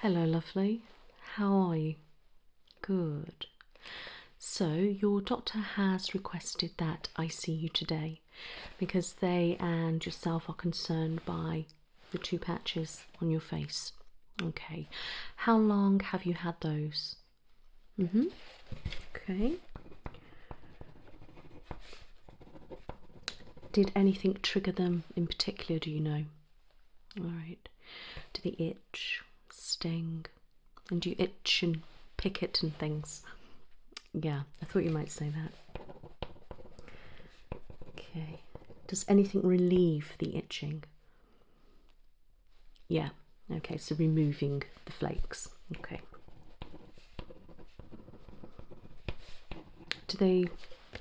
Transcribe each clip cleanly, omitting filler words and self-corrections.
Hello, lovely. How are you? Good. So, your doctor has requested that I see you today because they and yourself are concerned by the two patches on your face. Okay. How long have you had those? Okay. Did anything trigger them in particular, do you know? Alright. Do they itch, sting? And do you itch and pick it and things? Yeah, I thought you might say that. Okay. Does anything relieve the itching? Yeah. Okay, so removing the flakes. Okay. Do they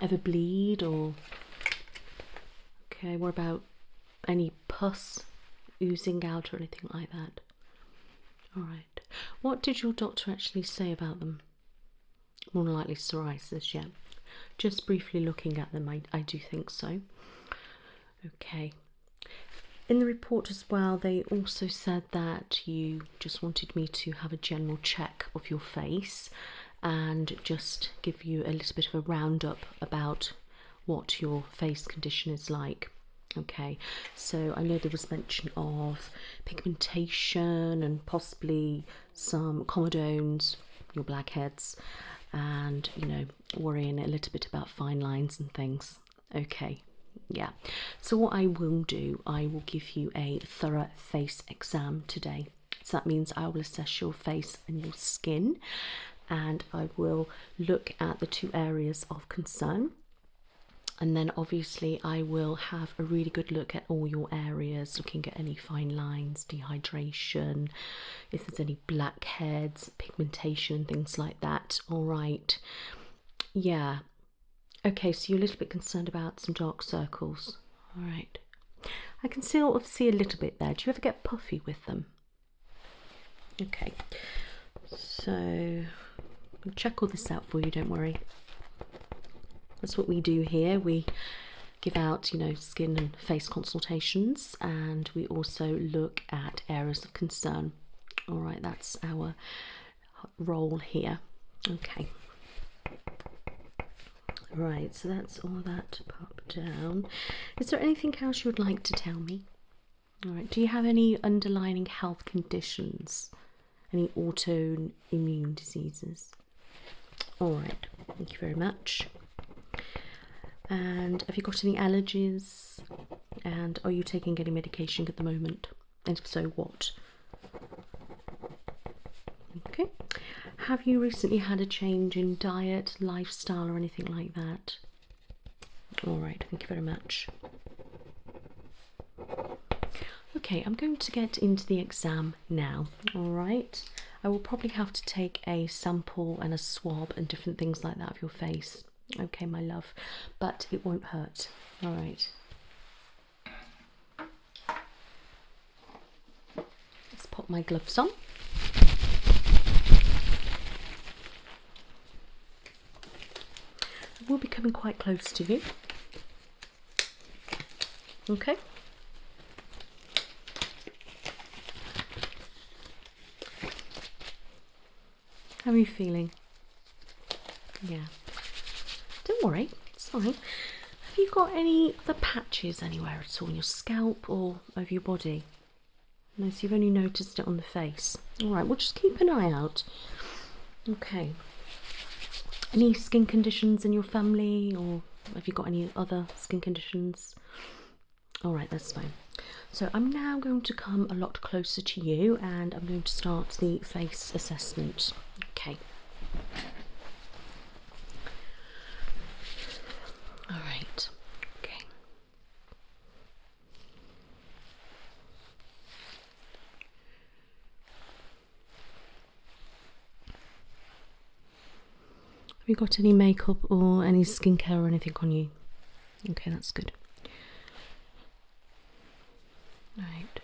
ever bleed or... Okay, what about any pus oozing out or anything like that? Alright. What did your doctor actually say about them? More than likely psoriasis, yeah. Just briefly looking at them, I do think so. Okay. In the report as well, they also said that you just wanted me to have a general check of your face and just give you a little bit of a roundup about what your face condition is like. Okay, so I know there was mention of pigmentation and possibly some comedones, your blackheads, and, you know, worrying a little bit about fine lines and things. Okay, yeah. So what I will do, I will give you a thorough face exam today. So that means I will assess your face and your skin, and I will look at the two areas of concern. And then obviously I will have a really good look at all your areas, looking at any fine lines, dehydration, if there's any blackheads, pigmentation, things like that. All right. Yeah. Okay, so you're a little bit concerned about some dark circles. All right. I can sort of see a little bit there. Do you ever get puffy with them? Okay. So I'll check all this out for you, don't worry. That's what we do here. We give out, you know, skin and face consultations, and we also look at areas of concern. All right, that's our role here. Okay. Right, so that's all that popped down. Is there anything else you would like to tell me? All right, do you have any underlying health conditions? Any autoimmune diseases? All right, thank you very much. And have you got any allergies? And are you taking any medication at the moment? And if so, what? Okay. Have you recently had a change in diet, lifestyle, or anything like that? All right, thank you very much. Okay, I'm going to get into the exam now. All right. I will probably have to take a sample and a swab and different things like that of your face. Okay, my love, but it won't hurt. All right. Let's pop my gloves on. We'll be coming quite close to you. Okay. How are you feeling? Yeah. Don't worry, it's fine. Have you got any other patches anywhere at all on your scalp or over your body? No, so you've only noticed it on the face. Alright, we'll just keep an eye out. Okay. Any skin conditions in your family, or have you got any other skin conditions? Alright, that's fine. So I'm now going to come a lot closer to you and I'm going to start the face assessment. Okay. Alright, okay. Have you got any makeup or any skincare or anything on you? Okay, that's good. Right.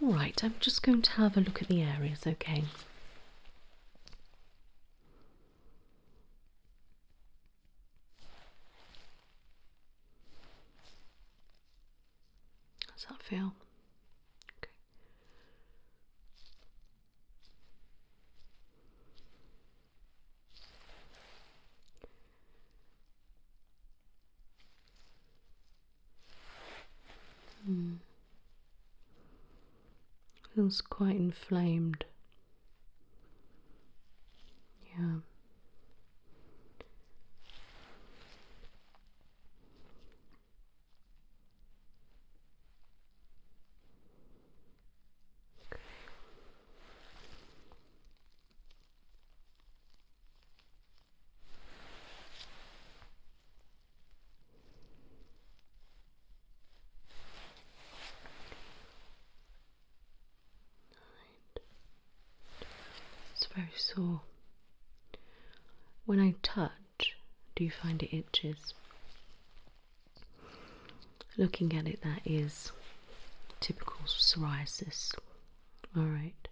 Alright, I'm just going to have a look at the areas, okay? How's that feel? Okay. Feels quite inflamed. Yeah. It's very sore. When I touch, do you find it itches? Looking at it, that is typical psoriasis. Alright.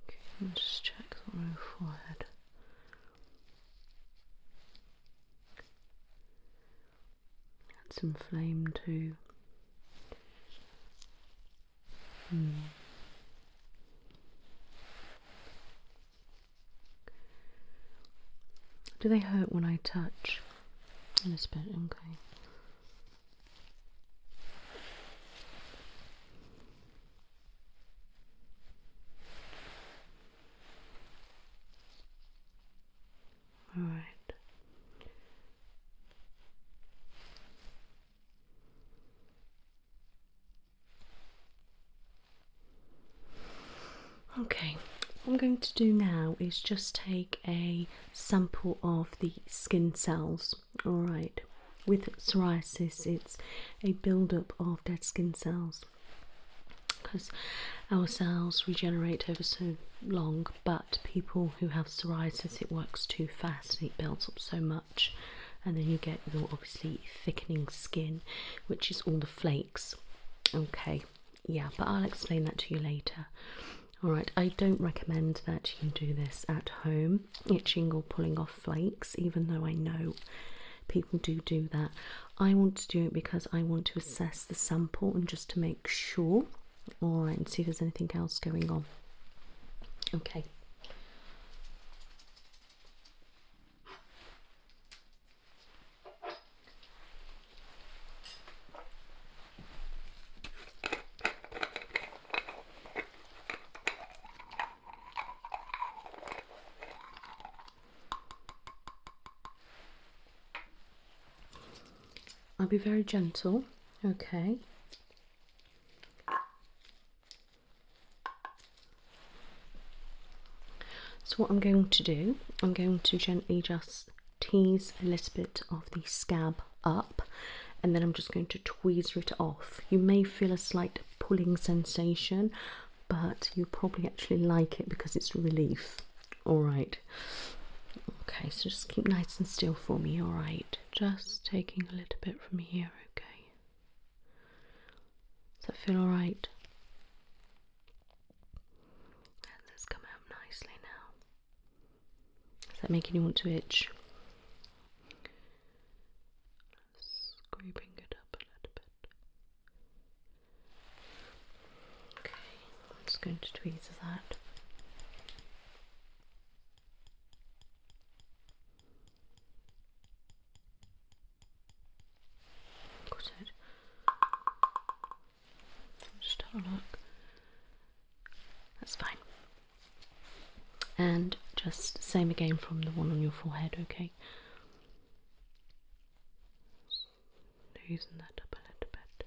Okay, I'll just check on my forehead. That's inflamed too. Do they hurt when I touch? A little bit, okay. Alright. Okay, what I'm going to do now is just take a sample of the skin cells. Alright, with psoriasis, it's a build-up of dead skin cells because our cells regenerate over so long, but people who have psoriasis, it works too fast and it builds up so much, and then you get your obviously thickening skin, which is all the flakes. Okay, yeah, but I'll explain that to you later. Alright, I don't recommend that you do this at home, itching or pulling off flakes, even though I know people do that. I want to do it because I want to assess the sample and just to make sure. Alright, and see if there's anything else going on. Okay. I'll be very gentle, okay. So what I'm going to do, I'm going to gently just tease a little bit of the scab up, and then I'm just going to tweezer it off. You may feel a slight pulling sensation, but you'll probably actually like it because it's relief. Alright. Okay, so just keep nice and still for me, alright? Just taking a little bit from here, okay? Does that feel alright? Let's come out nicely now. Is that making you want to itch? Scraping it up a little bit. Okay, I'm just going to tweeze that. Just have a look. That's fine. And just same again from the one on your forehead, okay? Loosen that up a little bit.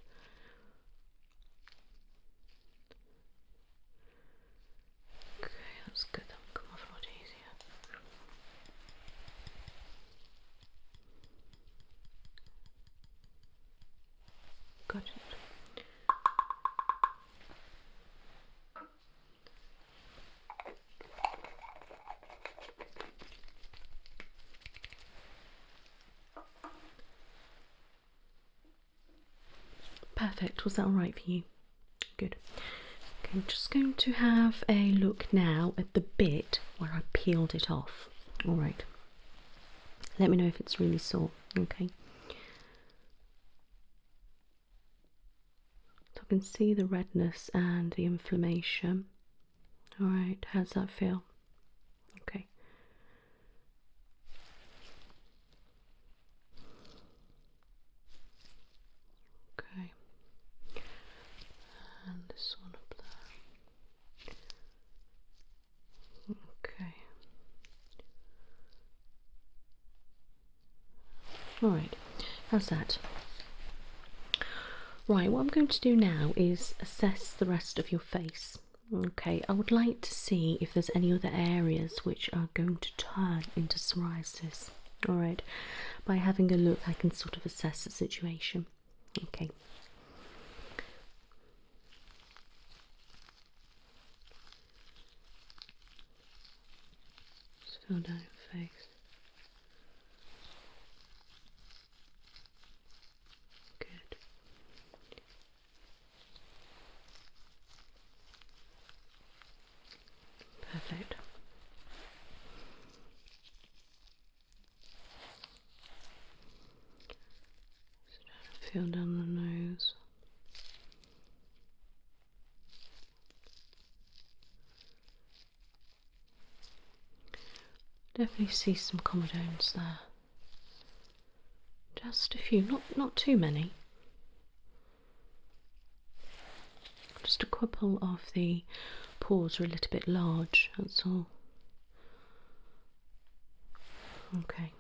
Okay, that's good. That will come off a lot easier. Got it. perfect. Was that alright for you? Good. Okay, I'm just going to have a look now at the bit where I peeled it off. Alright. Let me know if it's really sore, okay? So I can see the redness and the inflammation. Alright, how's that feel? Okay. Okay. And this one up there. Okay. Alright, how's that? Right, what I'm going to do now is assess the rest of your face. Okay, I would like to see if there's any other areas which are going to turn into psoriasis. Alright, by having a look I can sort of assess the situation. Okay. Just feel down your face. Good. Perfect. Feel down the nose. Definitely see some comedones there. Just a few, not too many. Just a couple of the pores are a little bit large, that's all. Okay.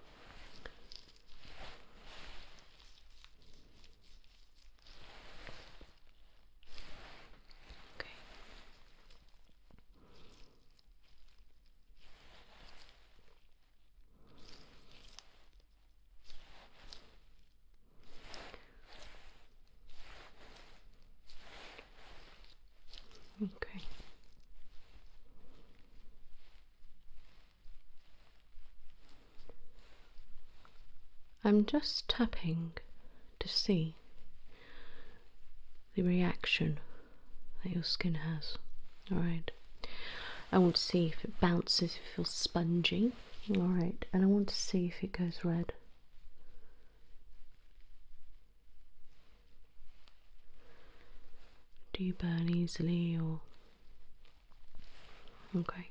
Okay. Okay. I'm just tapping to see the reaction that your skin has. Alright. I want to see if it bounces, if it feels spongy. Alright. And I want to see if it goes red. Do you burn easily or... Okay.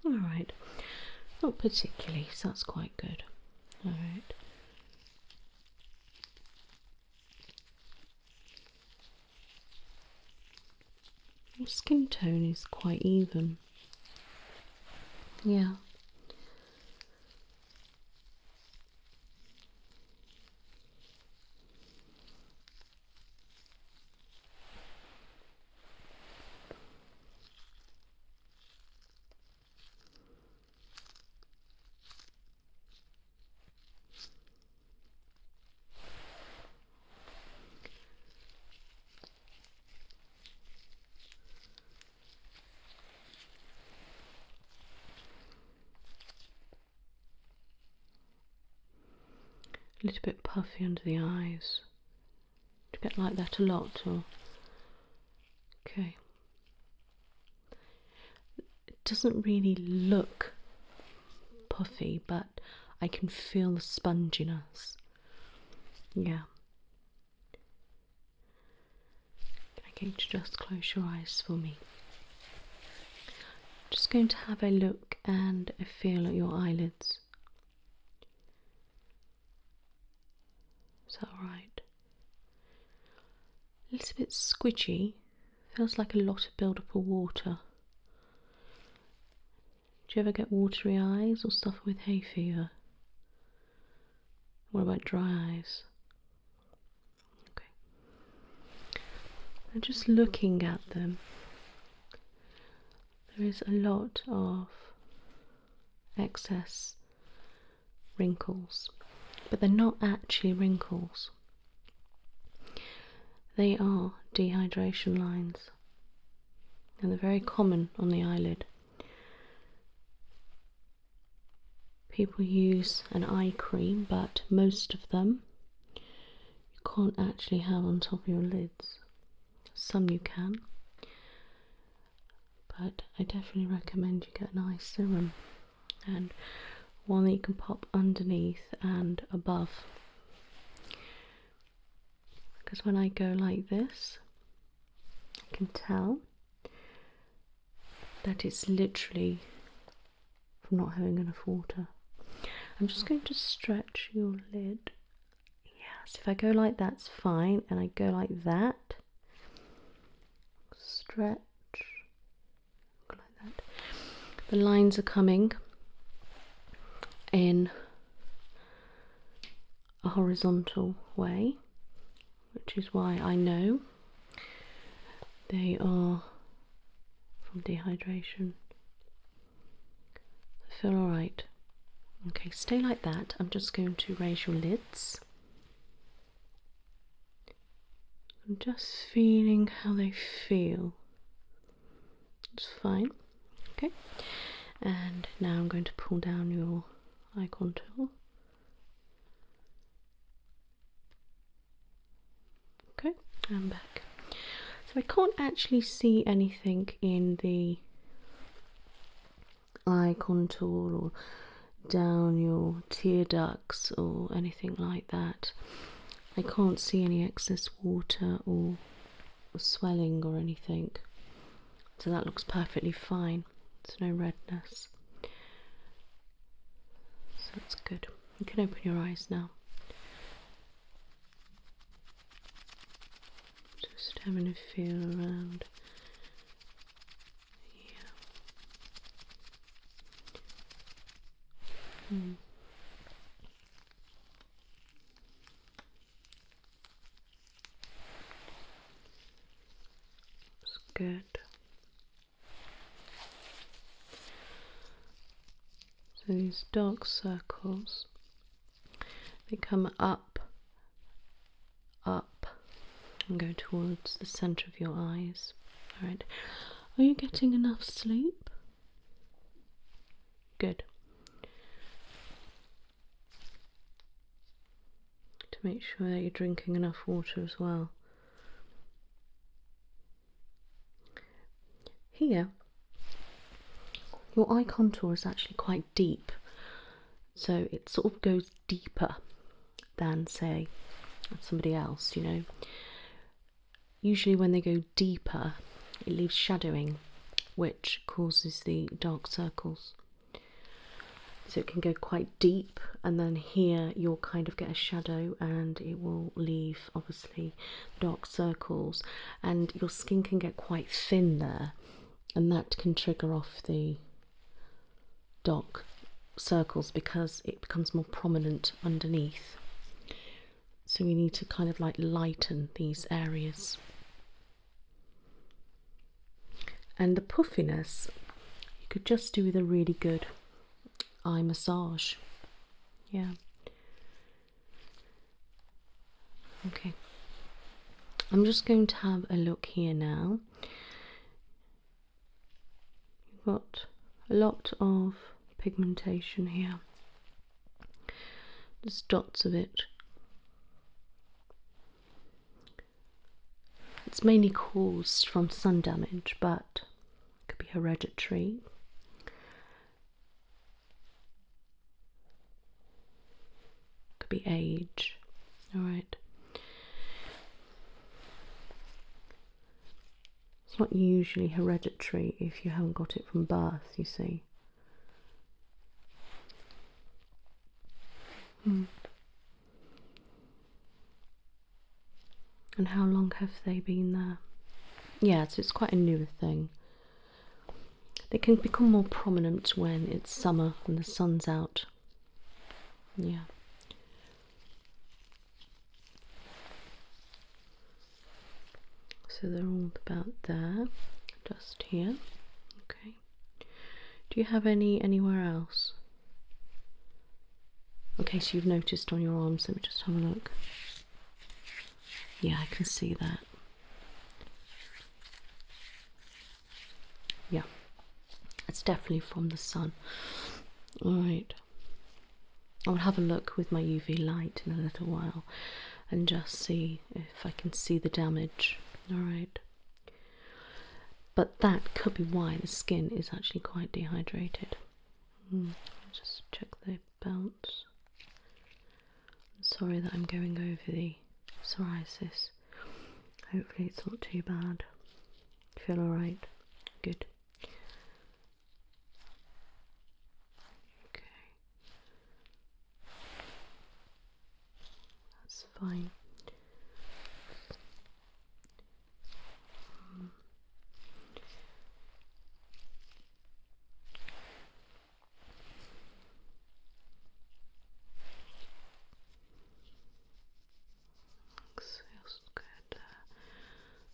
Alright, not particularly, so that's quite good. Alright. Your skin tone is quite even. Yeah. A little bit puffy under the eyes. Do you get like that a lot, or? Okay. It doesn't really look puffy, but I can feel the sponginess. Yeah. Can I get you to just close your eyes for me? Just going to have a look and a feel at your eyelids. Is that alright? A little bit squidgy. Feels like a lot of build-up of water. Do you ever get watery eyes or suffer with hay fever? What about dry eyes? Okay. And just looking at them, there is a lot of excess wrinkles, but they're not actually wrinkles. They are dehydration lines, and they're very common on the eyelid. People use an eye cream, but most of them you can't actually have on top of your lids. Some you can, but I definitely recommend you get an eye serum, and one that you can pop underneath and above. Because when I go like this, I can tell that it's literally from not having enough water. I'm just going to stretch your lid. Yes, if I go like that's fine, and I go like that, stretch, go like that. The lines are coming in a horizontal way, which is why I know they are from dehydration. I feel alright. Okay, stay like that. I'm just going to raise your lids. I'm just feeling how they feel. It's fine. Okay. And now I'm going to pull down your eye contour. Okay, I'm back. So I can't actually see anything in the eye contour or down your tear ducts or anything like that. I can't see any excess water or swelling or anything, so that looks perfectly fine. There's no redness, so that's good. You can open your eyes now. Just having a feel around. It's good. So these dark circles, they come up, and go towards the centre of your eyes. Alright. Are you getting enough sleep? Good. To make sure that you're drinking enough water as well. Here, your eye contour is actually quite deep, so it sort of goes deeper than, say, somebody else, you know. Usually when they go deeper, it leaves shadowing, which causes the dark circles. So it can go quite deep, and then here you'll kind of get a shadow, and it will leave obviously dark circles, and your skin can get quite thin there, and that can trigger off the dark circles because it becomes more prominent underneath. So we need to kind of like lighten these areas. And the puffiness you could just do with a really good eye massage. Yeah. Okay. I'm just going to have a look here now. You've got a lot of pigmentation here. Just dots of it. It's mainly caused from sun damage, but it could be hereditary. Could be age. Alright. It's not usually hereditary if you haven't got it from birth, you see. And how long have they been there? Yeah, so it's quite a newer thing. They can become more prominent when it's summer and the sun's out. Yeah. So they're all about there, just here. Okay. Do you have any anywhere else? Okay, so you've noticed on your arms. Let me just have a look. Yeah, I can see that. Yeah, it's definitely from the sun. Alright. I'll have a look with my UV light in a little while and just see if I can see the damage. Alright. But that could be why the skin is actually quite dehydrated. Just check the bounce. I'm sorry that I'm going over the psoriasis. Hopefully it's not too bad. Feel alright? Good. Okay. That's fine. Feels good.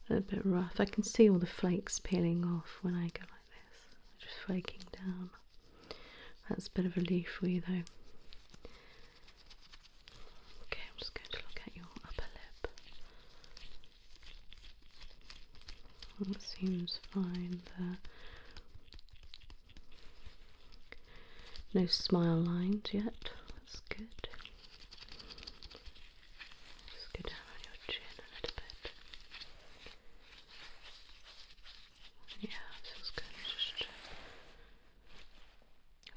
A little bit rough. I can see all the flakes peeling off when I go like this. Just flaking down. That's a bit of relief for you though. Okay, I'm just going to look at your upper lip. That seems fine there. No smile lines yet. That's good. Just go down on your chin a little bit. Yeah, feels good. Just check.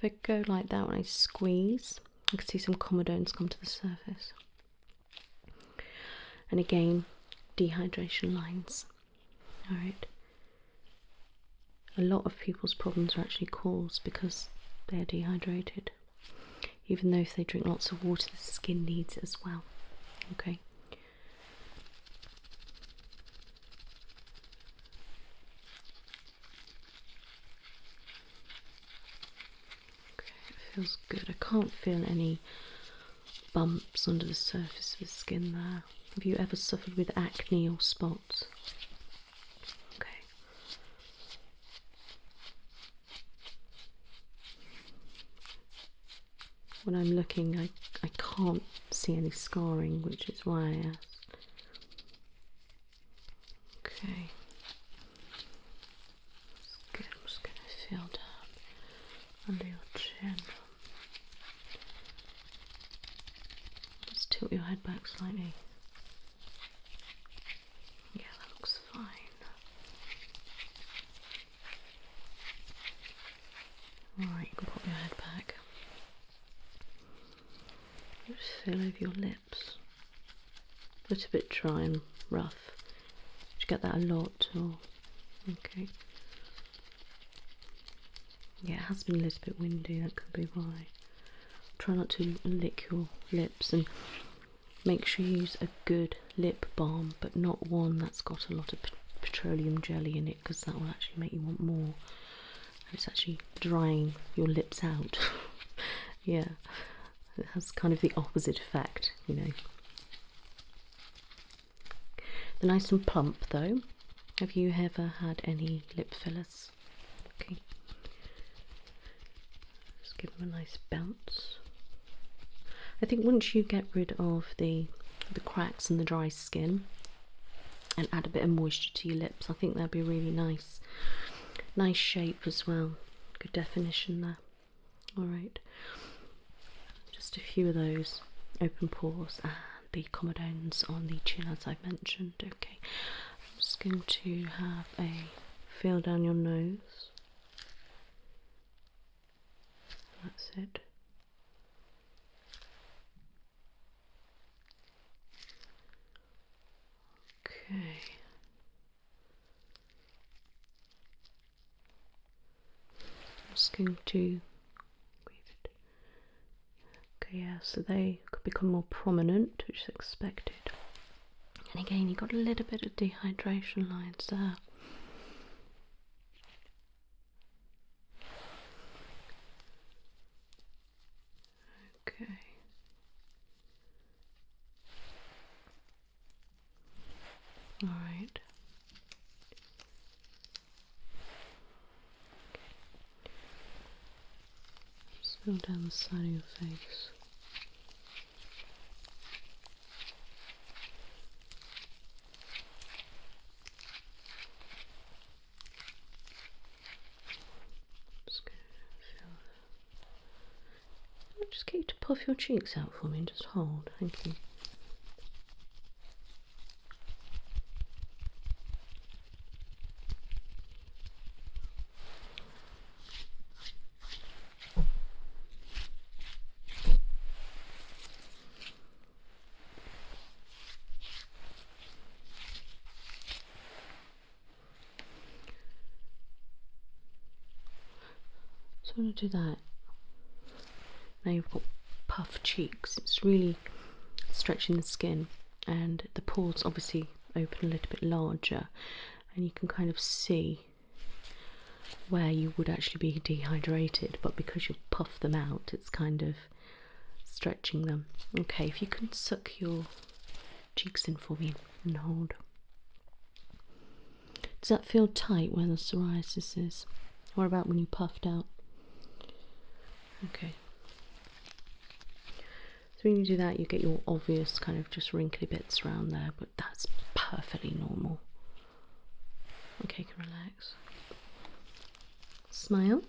If I go like that when I squeeze, I can see some comedones come to the surface. And again, dehydration lines. Alright. A lot of people's problems are actually caused because they're dehydrated. Even though if they drink lots of water, the skin needs it as well. Okay. Okay, it feels good. I can't feel any bumps under the surface of the skin there. Have you ever suffered with acne or spots? Okay. When I'm looking, I can't see any scarring, which is why I asked. Okay. That's good. I'm just going to feel down under your chin. Just tilt your head back slightly. Yeah, that looks fine. Alright, you can pop your head back. Just feel over your lips. A little bit dry and rough. Did you get that a lot? Or okay. Yeah, it has been a little bit windy, that could be why. Try not to lick your lips and make sure you use a good lip balm, but not one that's got a lot of petroleum jelly in it, because that will actually make you want more. It's actually drying your lips out. Yeah, it has kind of the opposite effect, you know. They're nice and plump though. Have you ever had any lip fillers? Okay. Just give them a nice bounce. I think once you get rid of the cracks and the dry skin and add a bit of moisture to your lips, I think that'd be really nice. Nice shape as well. Good definition there. Alright. Just a few of those open pores and the comedones on the chin, as I mentioned. Okay. I'm just going to have a feel down your nose. That's it. Okay. I'm just going to yeah, so they could become more prominent, which is expected. And again, you've got a little bit of dehydration lines there. Okay. Alright. Just feel down the side of your face. just get you to puff your cheeks out for me and just hold. Thank you. So I'm going to do that. Now you've got puffed cheeks. It's really stretching the skin, and the pores obviously open a little bit larger, and you can kind of see where you would actually be dehydrated, but because you've puffed them out, it's kind of stretching them. Okay, if you can suck your cheeks in for me and hold. Does that feel tight where the psoriasis is? What about when you puffed out? Okay. So when you do that, you get your obvious kind of just wrinkly bits around there, but that's perfectly normal. Okay, you can relax. Smile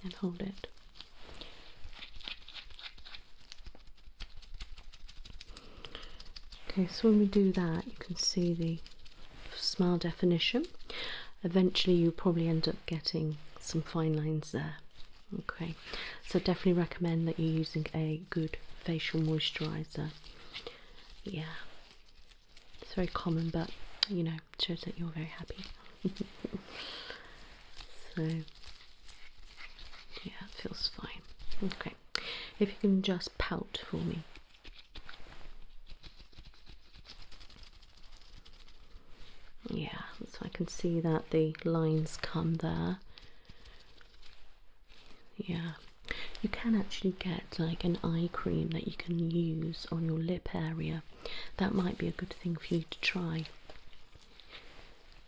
and hold it. Okay, so when we do that, you can see the smile definition. Eventually you'll probably end up getting some fine lines there. Okay, so definitely recommend that you're using a good facial moisturizer. Yeah, it's very common, but you know, it shows that you're very happy. So yeah, it feels fine. Okay, if you can just pout for me. Yeah, so I can see that the lines come there. Yeah, you can actually get like an eye cream that you can use on your lip area. That might be a good thing for you to try.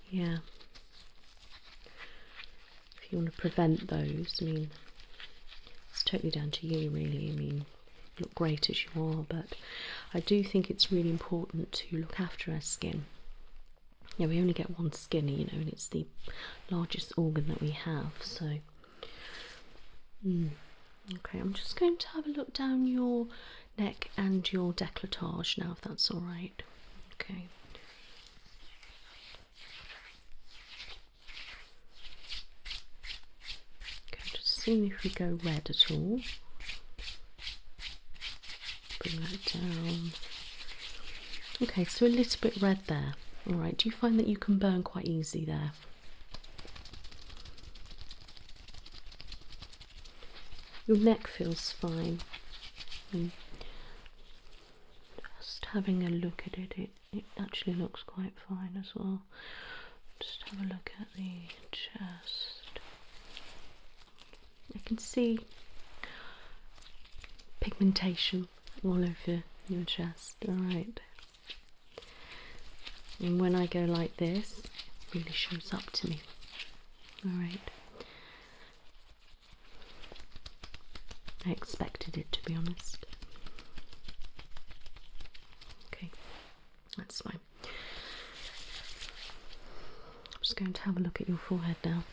Yeah, if you want to prevent those, I mean, it's totally down to you really. I mean, you look great as you are, but I do think it's really important to look after our skin. Yeah, we only get one skin, you know, and it's the largest organ that we have, so okay, I'm just going to have a look down your neck and your décolletage now, if that's all right. Okay. Okay, just seeing if we go red at all. Bring that down. Okay, so a little bit red there. All right, do you find that you can burn quite easy there? Your neck feels fine. And just having a look at it, it actually looks quite fine as well. Just have a look at the chest. I can see pigmentation all over your chest. All right. And when I go like this, it really shows up to me. All right. I expected it, to be honest. Okay, that's fine. I'm just going to have a look at your forehead now.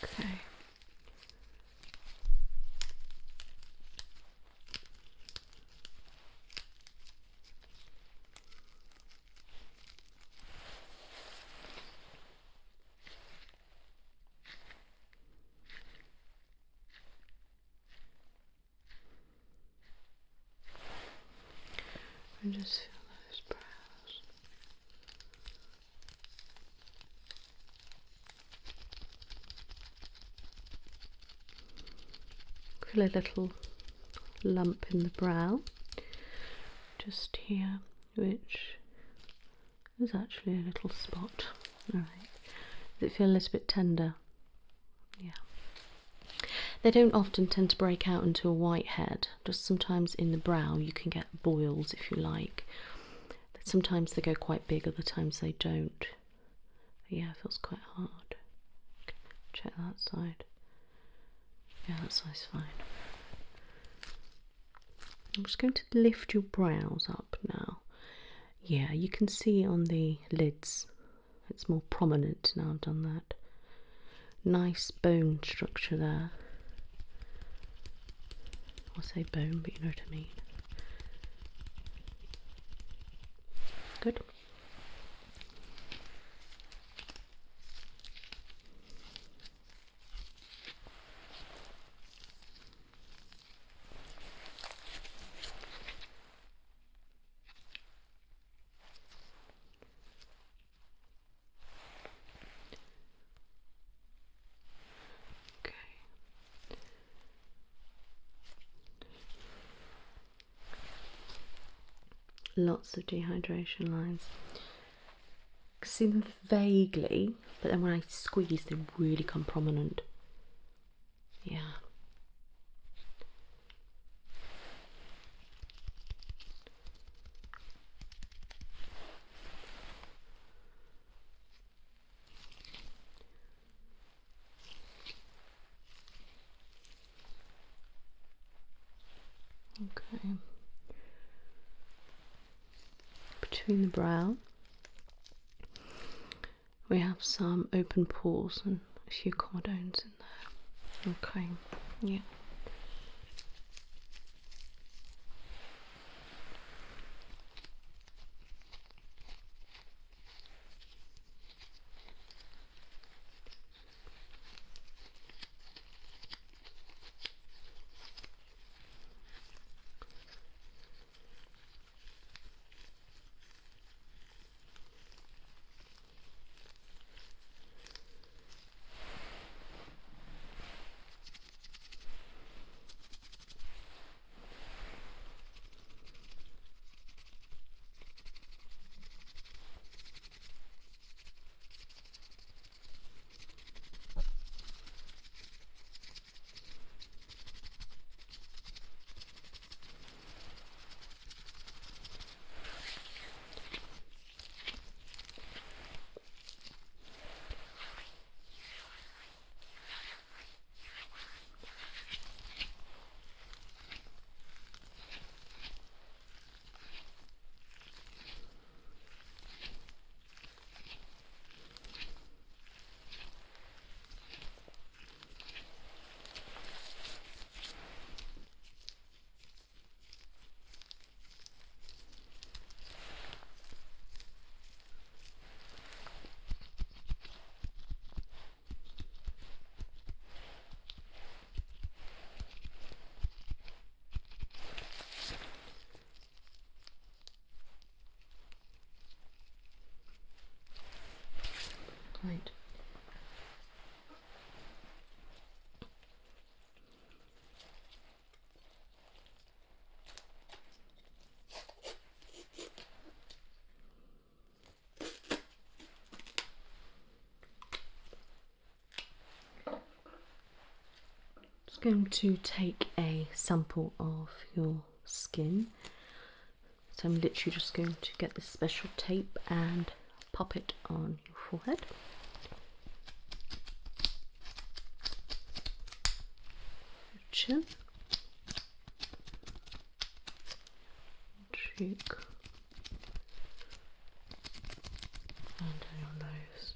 Okay. And just feel those brows. Feel a little lump in the brow, just here, which is actually a little spot. Alright. Does it feel a little bit tender? Yeah. They don't often tend to break out into a whitehead, just sometimes in the brow you can get boils if you like. Sometimes they go quite big, other times they don't. But yeah, it feels quite hard. Okay, check that side. Yeah, that side's fine. I'm just going to lift your brows up now. Yeah, you can see on the lids It's more prominent now I've done that. Nice bone structure there. I'll say bone, but you know what I mean. Good. Lots of dehydration lines. I can see them vaguely, but then when I squeeze, they really come prominent. Yeah. Okay. Between the brow, we have some open pores and a few comedones in there. Okay, yeah. Right. Just going to take a sample of your skin. So I'm literally just going to get this special tape and pop it on your forehead. Chin, cheek, and on your nose.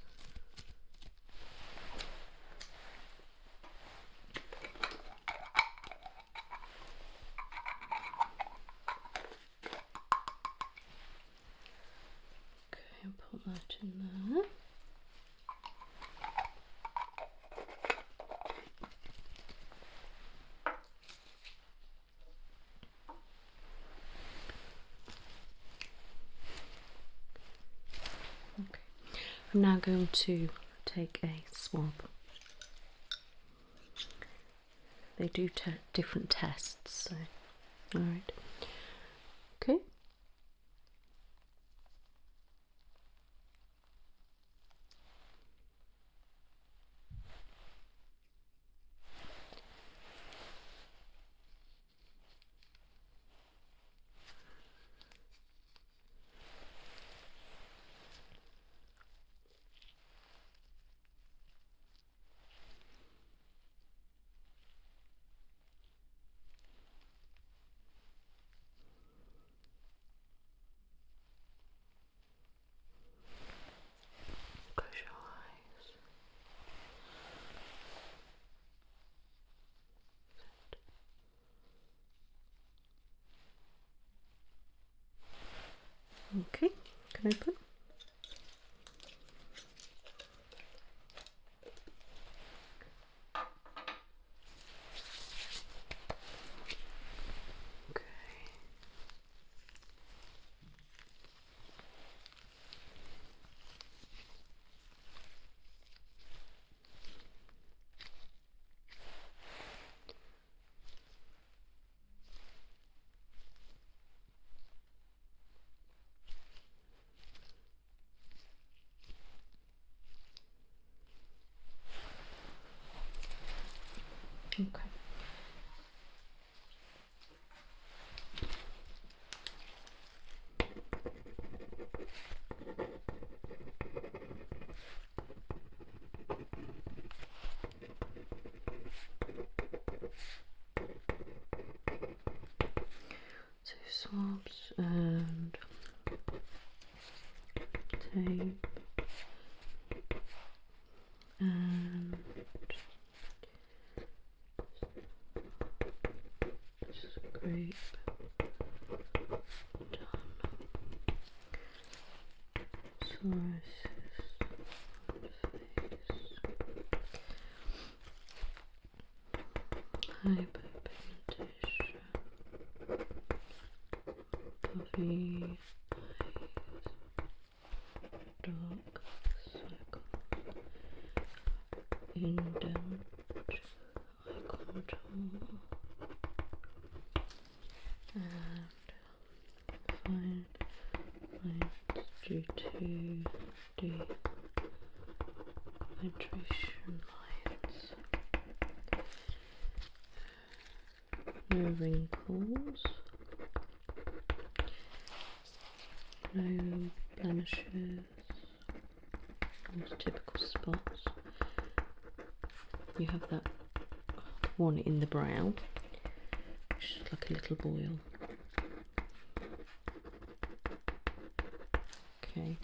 Okay, and put that in there. I'm now going to take a swab. They do different tests, so alright. Okay. can open. Okay. So swabs and tape and scrape done. Psoriasis on face. Hyperpigmentation. Puffy eyes. Dark circles. Indent. Eye contour. And fine lines due to dehydration lines. No wrinkles, no blemishes, those typical spots. You have that one in the brow, which is like a little boil. Okay.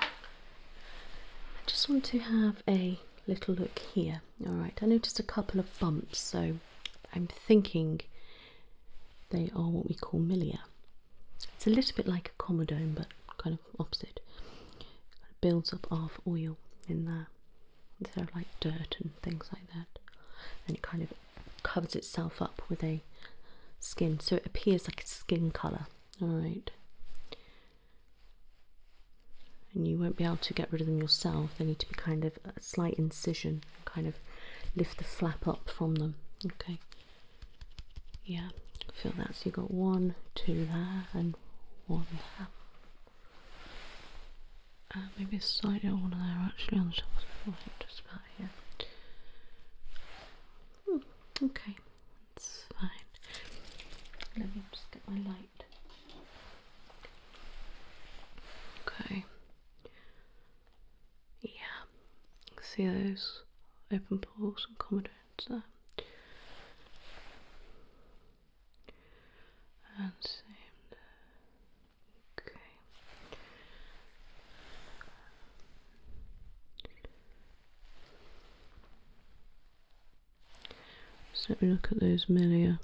I just want to have a little look here. Alright, I noticed a couple of bumps, so I'm thinking they are what we call milia. It's a little bit like a comedone, but kind of opposite. It builds up half oil in there, instead of like dirt and things like that. And it kind of covers itself up with a skin, so it appears like a skin colour. Alright. And you won't be able to get rid of them yourself. They need to be kind of a slight incision, kind of lift the flap up from them. Okay. Yeah, feel that. So you've got 1, 2 there, and 1 there. Maybe a side one there actually on the top. Just about here. Okay, that's fine. Let me just get my light. Okay. Yeah. See those open pores and comedones there. And same there. Okay. So let me look at those milia.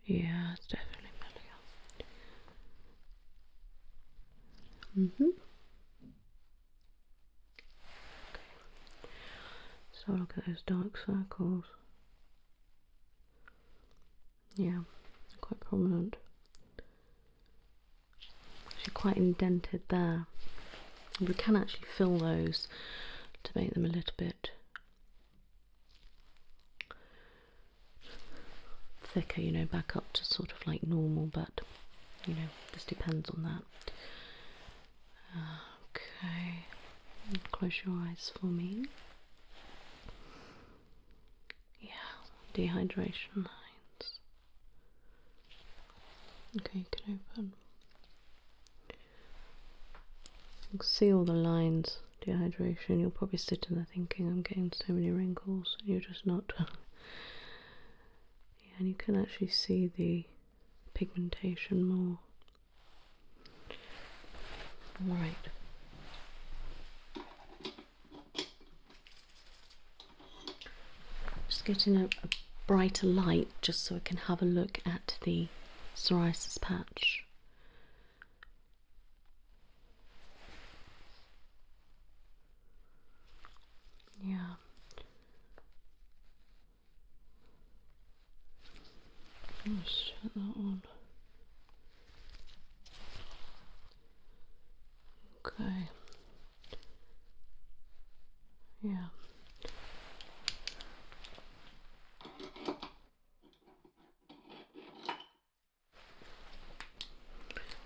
Yeah, it's definitely milia. Okay. So look at those dark circles. Yeah, quite prominent. Actually quite indented there. We can actually fill those to make them a little bit thicker, you know, back up to sort of like normal, but you know, this depends on that. Okay, close your eyes for me. Yeah, dehydration lines. Okay, you can open. You can see all the lines, dehydration. You're probably sitting there thinking, I'm getting so many wrinkles, and you're just not. Yeah, and you can actually see the pigmentation more. Right. Just getting a brighter light just so I can have a look at the psoriasis patch. Yeah. Let's set that on. Okay. Yeah.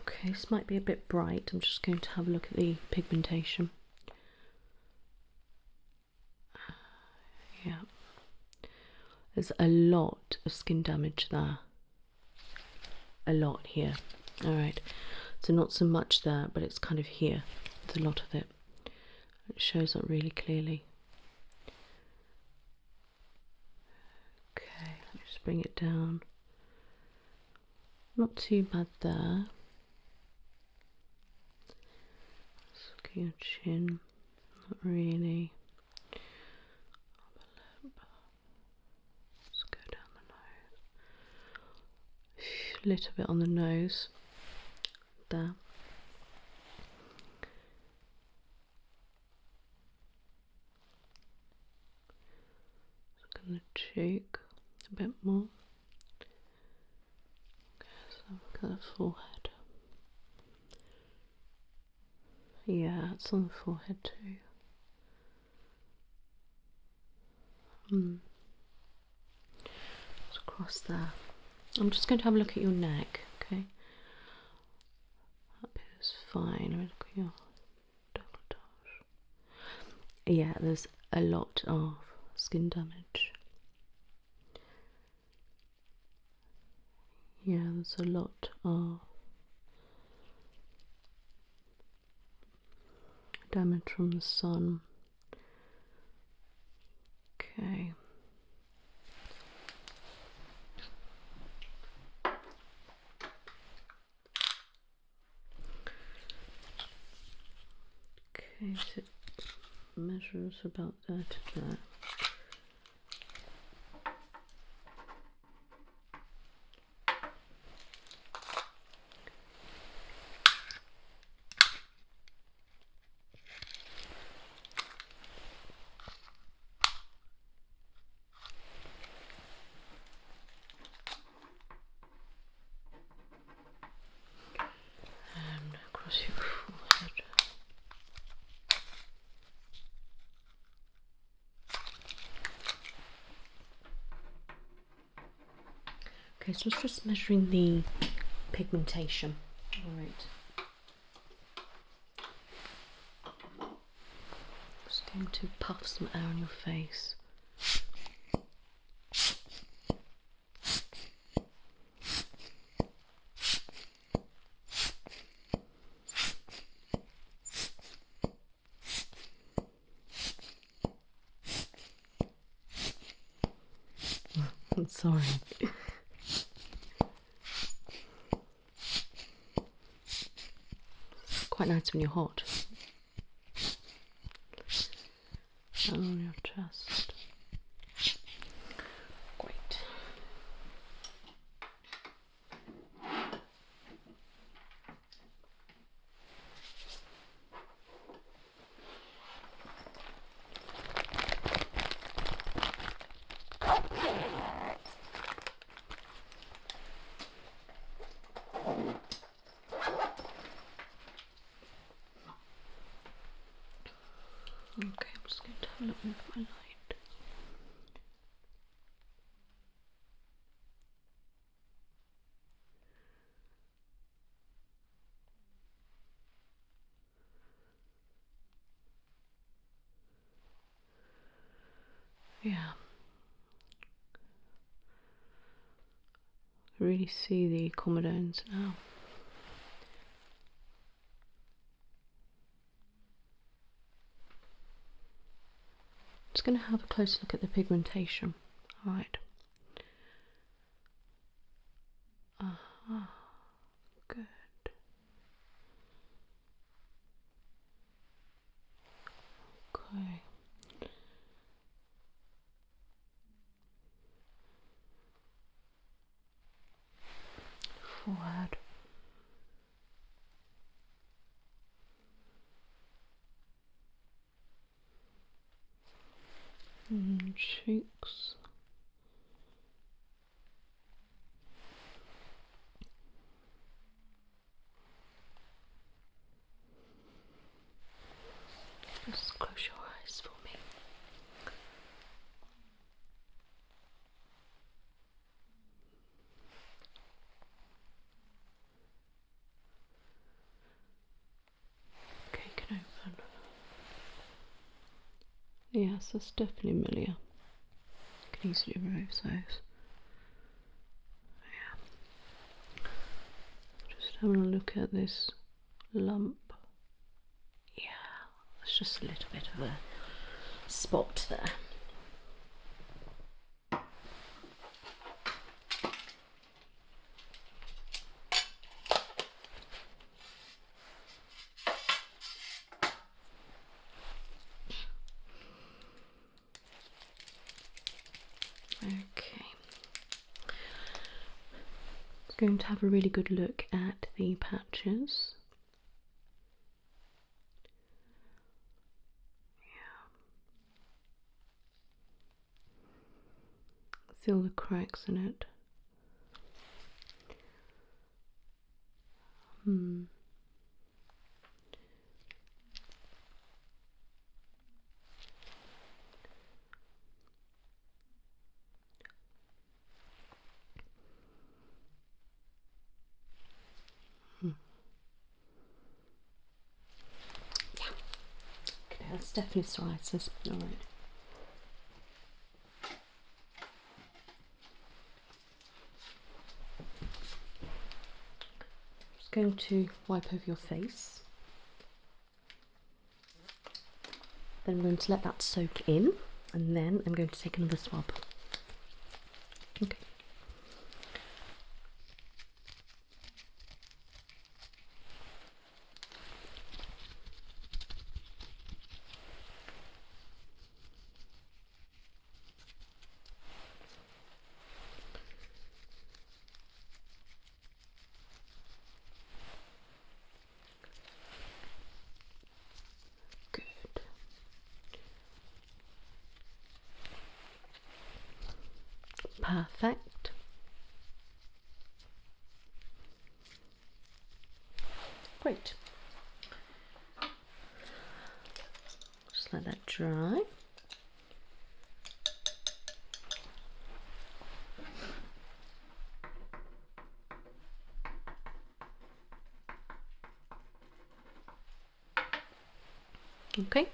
Okay, this might be a bit bright. I'm just going to have a look at the pigmentation. Yeah. There's a lot of skin damage there. A lot here. Alright. So not so much there, but it's kind of here. There's a lot of it. It shows up really clearly. Okay, let me just bring it down. Not too bad there. Let's look at your chin. Not really. Upper lip. Let's go down the nose. A little bit on the nose. There. Look at the cheek a bit more. Okay, so look at the forehead. Yeah, it's on the forehead too. It's across there. I'm just going to have a look at your neck, okay? Up here is fine. Let me look at your décolletage. Yeah, there's a lot of skin damage. Yeah, there's a lot of damage from the sun. Okay. Okay, so it measures about there to there. And across your forehead. Okay, so it's just measuring the pigmentation. Alright. Just going to puff some air on your face. I'm sorry. Quite nice when you're hot. And on your chest. Great. Okay, I'm just going to have a look with my light. Yeah. I really see the comedones now. Just going to have a close look at the pigmentation. Alright. Good. Okay. cheeks. Just close your eyes for me. Okay, you can open. Yes, that's definitely Amelia. You can easily remove those. Yeah. Just having a look at this lump. Yeah, it's just a little bit of a spot there. Okay, going to have a really good look at the patches. Yeah. Feel the cracks in it. Okay, that's definitely psoriasis. All right. Just going to wipe over your face. Then I'm going to let that soak in, and then I'm going to take another swab. Okay. Perfect. Great. Just let that dry. Okay.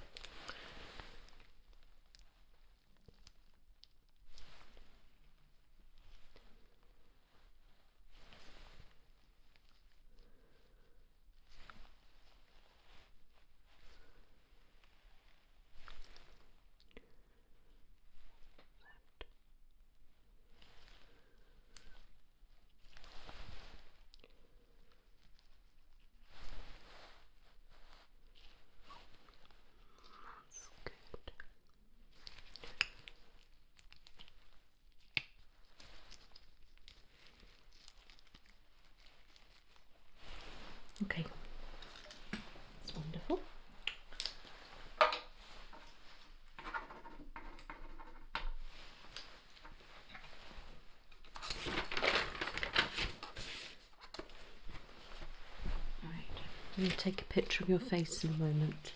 Okay, that's wonderful. Right, I'm going to take a picture of your face in a moment.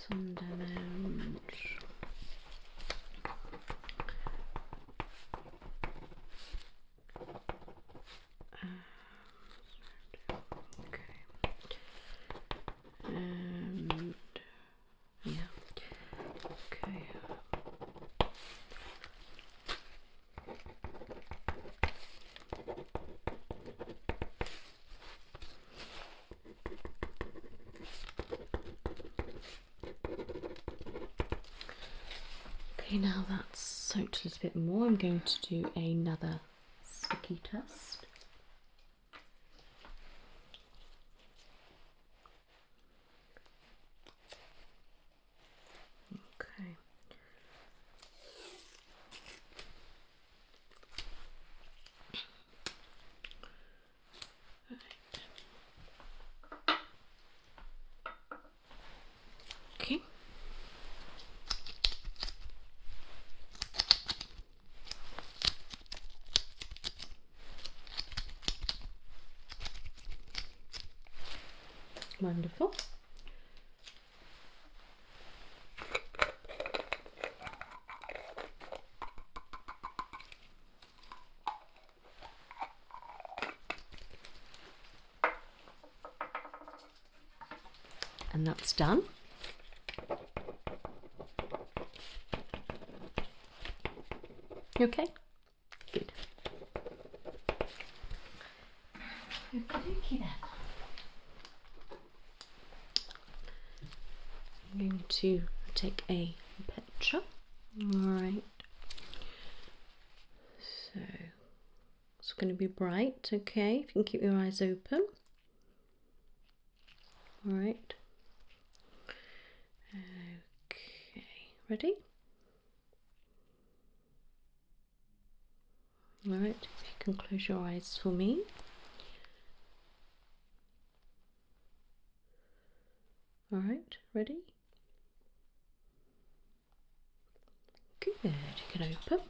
Some damage. Okay, now that's soaked a little bit more. I'm going to do another sticky test. Okay. Wonderful. And that's done. Okay, good. Okey-dokey then. I'm going to take a picture. All right. So it's going to be bright. Okay, if you can keep your eyes open. All right. Okay, ready? All right, if you can close your eyes for me. All right, ready? Good, you can open.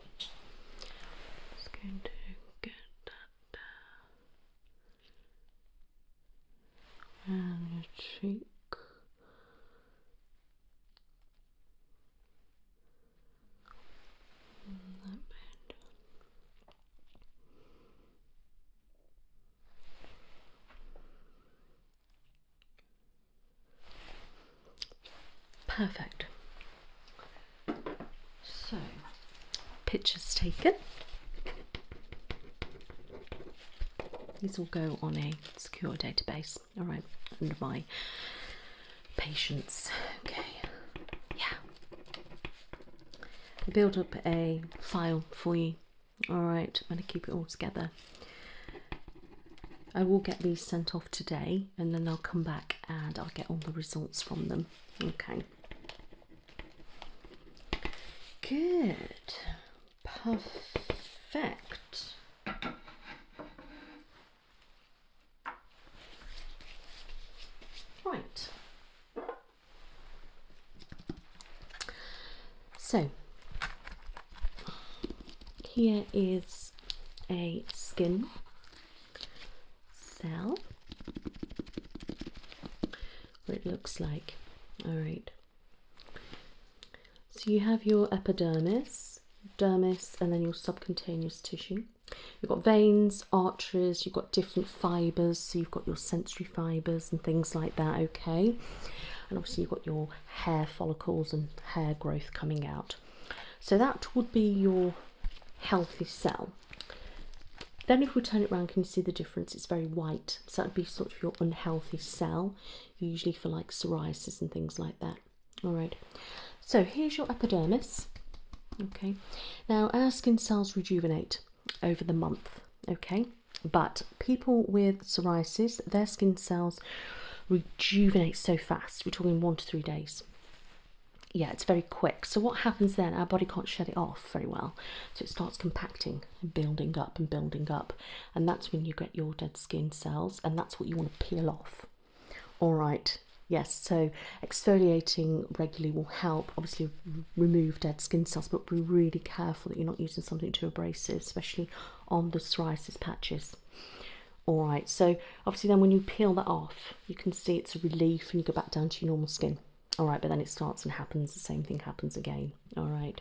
Just going to get that and your cheek. And that bit. Perfect. So, pictures taken. These will go on a secure database, all right, under my patients. Okay, yeah. Build up a file for you, all right. I'm going to keep it all together. I will get these sent off today, and then I'll come back and I'll get all the results from them. Okay. Good. Perfect. Right. So, here is a skin cell. What it looks like. All right. So you have your epidermis, dermis, and then your subcutaneous tissue. You've got veins, arteries, you've got different fibres, so you've got your sensory fibres and things like that, okay? And obviously you've got your hair follicles and hair growth coming out. So that would be your healthy cell. Then if we turn it around, can you see the difference? It's very white. So that would be sort of your unhealthy cell, usually for like psoriasis and things like that. All right. So here's your epidermis. Okay. Now our skin cells rejuvenate over the month. Okay. But people with psoriasis, their skin cells rejuvenate so fast. We're talking 1 to 3 days. Yeah, it's very quick. So what happens then? Our body can't shed it off very well. So it starts compacting and building up and building up. And that's when you get your dead skin cells. And that's what you want to peel off. All right. Yes, so exfoliating regularly will help, obviously, remove dead skin cells, but be really careful that you're not using something too abrasive, especially on the psoriasis patches. All right, so obviously then when you peel that off, you can see it's a relief and you go back down to your normal skin. All right, but then it starts and happens, the same thing happens again. All right.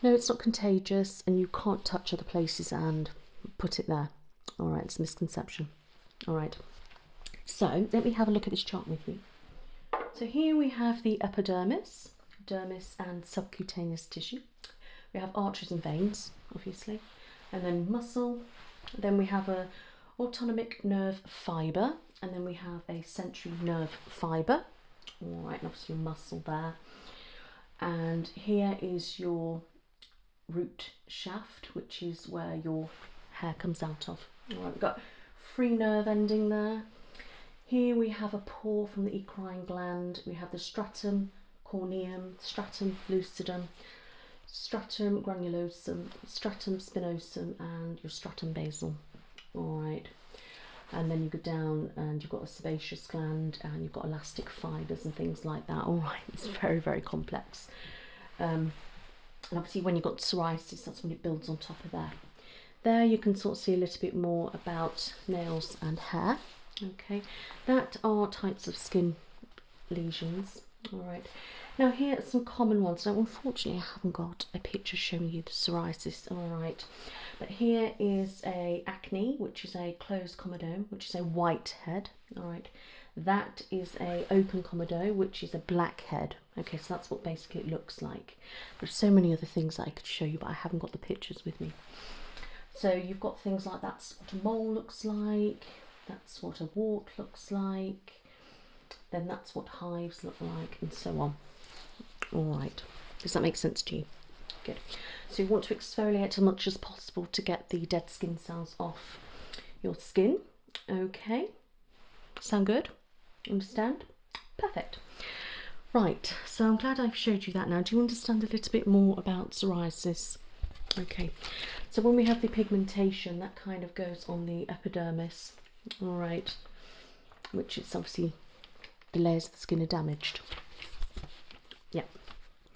No, it's not contagious and you can't touch other places and put it there. All right, it's a misconception. All right. So let me have a look at this chart with you. So here we have the epidermis, dermis and subcutaneous tissue. We have arteries and veins, obviously, and then muscle. Then we have a autonomic nerve fibre, and then we have a sensory nerve fibre. All right, and obviously your muscle there. And here is your root shaft, which is where your hair comes out of. All right, we've got free nerve ending there. Here we have a pore from the eccrine gland. We have the stratum corneum, stratum lucidum, stratum granulosum, stratum spinosum, and your stratum basal. All right. And then you go down and you've got a sebaceous gland and you've got elastic fibres and things like that. All right, it's very, very complex. And obviously when you've got psoriasis, that's when it builds on top of there. There you can sort of see a little bit more about nails and hair. Okay, that are types of skin lesions. All right, now here are some common ones. Now unfortunately I haven't got a picture showing you the psoriasis. All right, but here is a acne, which is a closed comedone, which is a white head. All right, that is a open comedone, which is a black head. Okay, so that's what basically it looks like. There's so many other things that I could show you, but I haven't got the pictures with me. So you've got things like that's what a mole looks like, that's what a wart looks like, then that's what hives look like, and so on. All right, does that make sense to you? Good. So you want to exfoliate as much as possible to get the dead skin cells off your skin. Okay, sound good? Understand? Perfect. Right, so I'm glad I've showed you that now. Do you understand a little bit more about psoriasis? Okay, so when we have the pigmentation, that kind of goes on the epidermis, all right, which is obviously the layers of the skin are damaged. Yeah,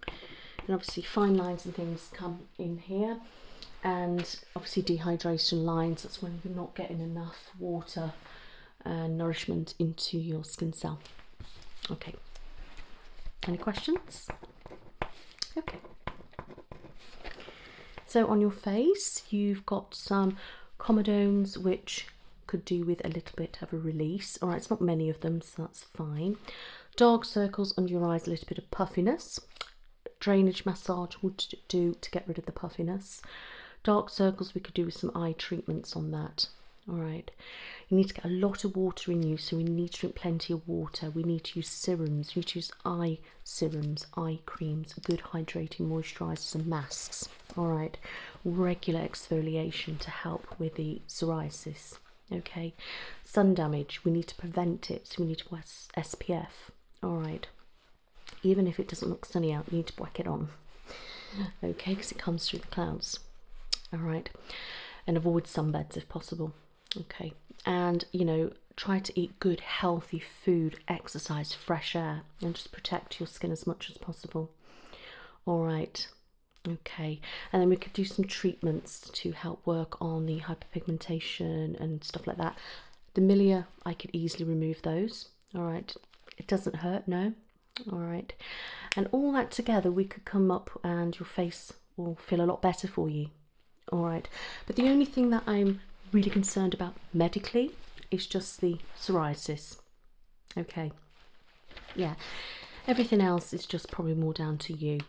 and obviously fine lines and things come in here, and obviously dehydration lines, that's when you're not getting enough water and nourishment into your skin cell. Okay, any questions? Okay. So on your face, you've got some comedones, which could do with a little bit of a release. All right, it's not many of them, so that's fine. Dark circles under your eyes, a little bit of puffiness. Drainage massage would do to get rid of the puffiness. Dark circles, we could do with some eye treatments on that. All right, you need to get a lot of water in you, so we need to drink plenty of water. We need to use serums, we need to use eye serums, eye creams, good hydrating moisturisers and masks. All right, regular exfoliation to help with the psoriasis. Okay, sun damage, we need to prevent it, so we need to wear SPF. All right, even if it doesn't look sunny out, you need to whack it on. Okay, because it comes through the clouds. All right, and avoid sunbeds if possible. Okay, and you know, try to eat good healthy food, exercise, fresh air, and just protect your skin as much as possible. All right, okay, and then we could do some treatments to help work on the hyperpigmentation and stuff like that. The milia, I could easily remove those. All right, it doesn't hurt, no. All right, and all that together we could come up and your face will feel a lot better for you. All right, but the only thing that I'm really concerned about medically is just the psoriasis. Okay, yeah, everything else is just probably more down to you.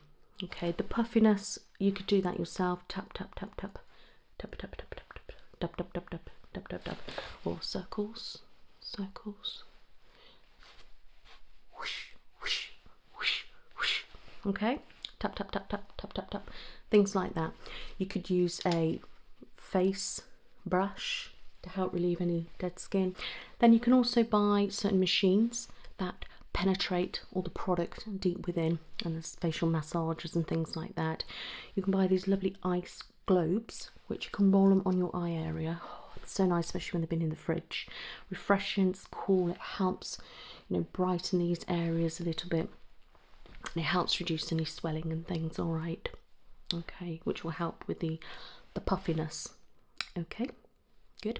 Okay, the puffiness, you could do that yourself. Tap tap tap tap tap tap tap tap tap tap tap tap tap tap tap tap, or circles, circles. Whoosh whoosh whoosh whoosh. Okay, tap tap tap tap tap tap tap, things like that. You could use a face brush to help relieve any dead skin. Then you can also buy certain machines that penetrate all the product deep within, and there's facial massagers and things like that. You can buy these lovely ice globes, which you can roll them on your eye area. Oh, it's so nice, especially when they've been in the fridge. Refreshing, it's cool, it helps, you know, brighten these areas a little bit, and it helps reduce any swelling and things. All right, okay, which will help with the puffiness. Okay, good.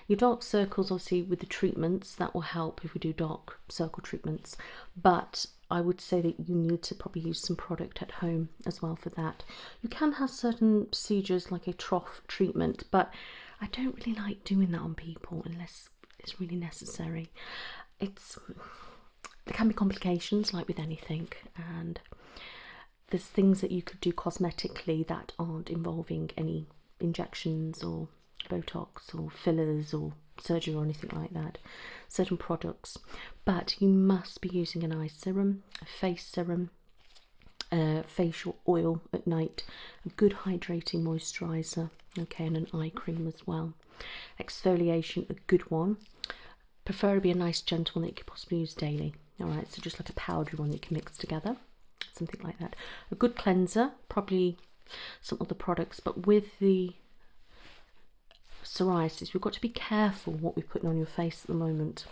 Your dark circles, obviously with the treatments, that will help if we do dark circle treatments, but I would say that you need to probably use some product at home as well for that. You can have certain procedures like a trough treatment, but I don't really like doing that on people unless it's really necessary. There can be complications like with anything, and there's things that you could do cosmetically that aren't involving any injections or Botox or fillers or surgery or anything like that, certain products. But you must be using an eye serum, a face serum, facial oil at night, a good hydrating moisturiser, okay, and an eye cream as well. Exfoliation, a good one, preferably a nice gentle one that you could possibly use daily. All right, so just like a powdery one that you can mix together, something like that. A good cleanser, probably some other products, but with the psoriasis, we've got to be careful what we're putting on your face at the moment.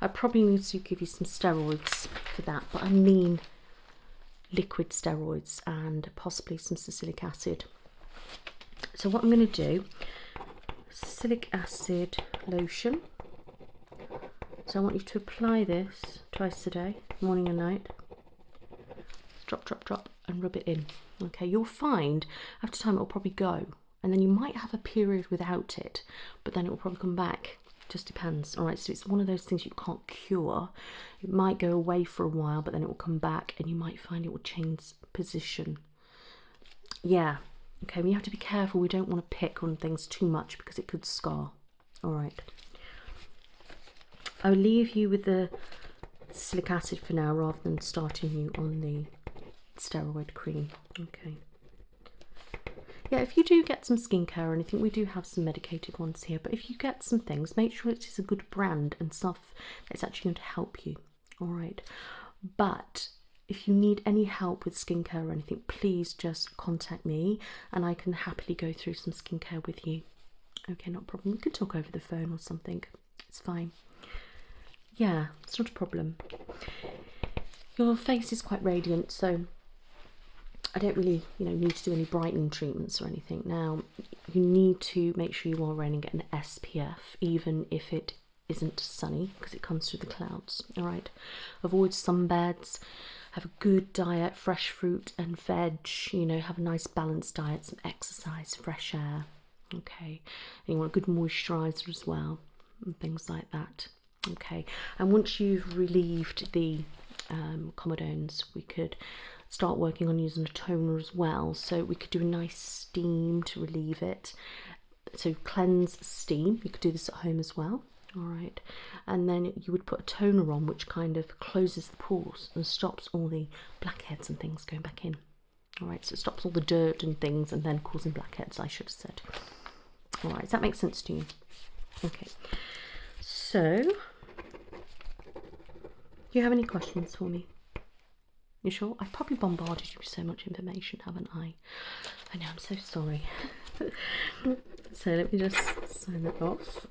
I probably need to give you some steroids for that, but I mean liquid steroids and possibly some salicylic acid. So what I'm going to do, salicylic acid lotion, So I want you to apply this twice a day, morning and night. Drop, drop, drop, and rub it in. Okay, you'll find after time it will probably go, and then you might have a period without it, but then it will probably come back. Just depends. All right, so it's one of those things you can't cure. It might go away for a while, but then it will come back, and you might find it will change position. Yeah. Okay, we have to be careful. We don't want to pick on things too much because it could scar. All right. I'll leave you with the salicylic acid for now rather than starting you on the steroid cream. Okay. Yeah, if you do get some skincare or anything, we do have some medicated ones here, but if you get some things, make sure it is a good brand and stuff that's actually going to help you. All right. But if you need any help with skincare or anything, please just contact me and I can happily go through some skincare with you. Okay, not a problem. We can talk over the phone or something. It's fine. Yeah, it's not a problem. Your face is quite radiant, so I don't really, need to do any brightening treatments or anything. Now, you need to make sure you are wearing an SPF, even if it isn't sunny, because it comes through the clouds. All right. Avoid sunbeds. Have a good diet, fresh fruit and veg. Have a nice balanced diet, some exercise, fresh air. Okay. And you want a good moisturizer as well, and things like that. Okay. And once you've relieved the comedones, we could start working on using a toner as well. So we could do a nice steam to relieve it. So cleanse, steam. You could do this at home as well. All right, and then you would put a toner on which kind of closes the pores and stops all the blackheads and things going back in. All right, so it stops all the dirt and things and then causing blackheads, I should have said. All right, does that make sense to you? Okay, so do you have any questions for me? You sure? I've probably bombarded you with so much information, haven't I? I know, I'm so sorry. So let me just sign that off.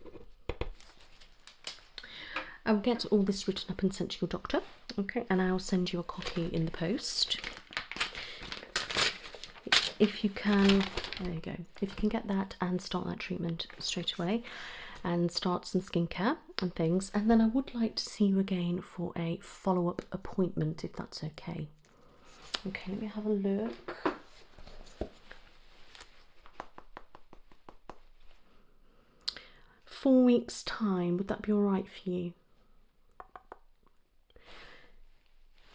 I'll get all this written up and sent to your doctor, okay, and I'll send you a copy in the post. If you can, there you go, if you can get that and start that treatment straight away and start some skincare and things, and then I would like to see you again for a follow-up appointment, if that's okay. Okay, let me have a look. Four weeks' time, would that be all right for you?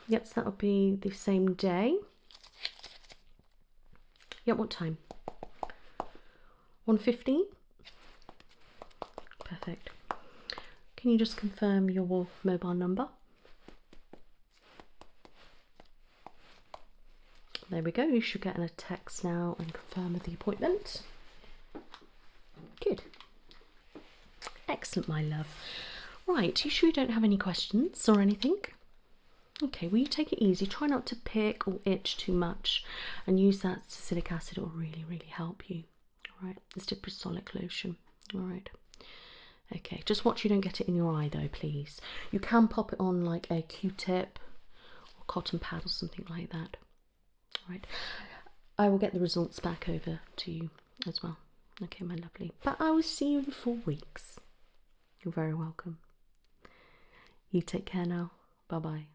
Yes, that would be the same day. Yeah, what time? 1:15? Perfect. Can you just confirm your mobile number? There we go. You should get a text now and confirm the appointment. Good. Excellent, my love. Right, you sure you don't have any questions or anything? Okay, well, you take it easy. Try not to pick or itch too much and use that salicylic acid. It will really, really help you. All right, it's diprosolic lotion. All right. Okay, just watch you don't get it in your eye though, please. You can pop it on like a Q-tip or cotton pad or something like that. All right. I will get the results back over to you as well. Okay, my lovely. But I will see you in 4 weeks. You're very welcome. You take care now. Bye-bye.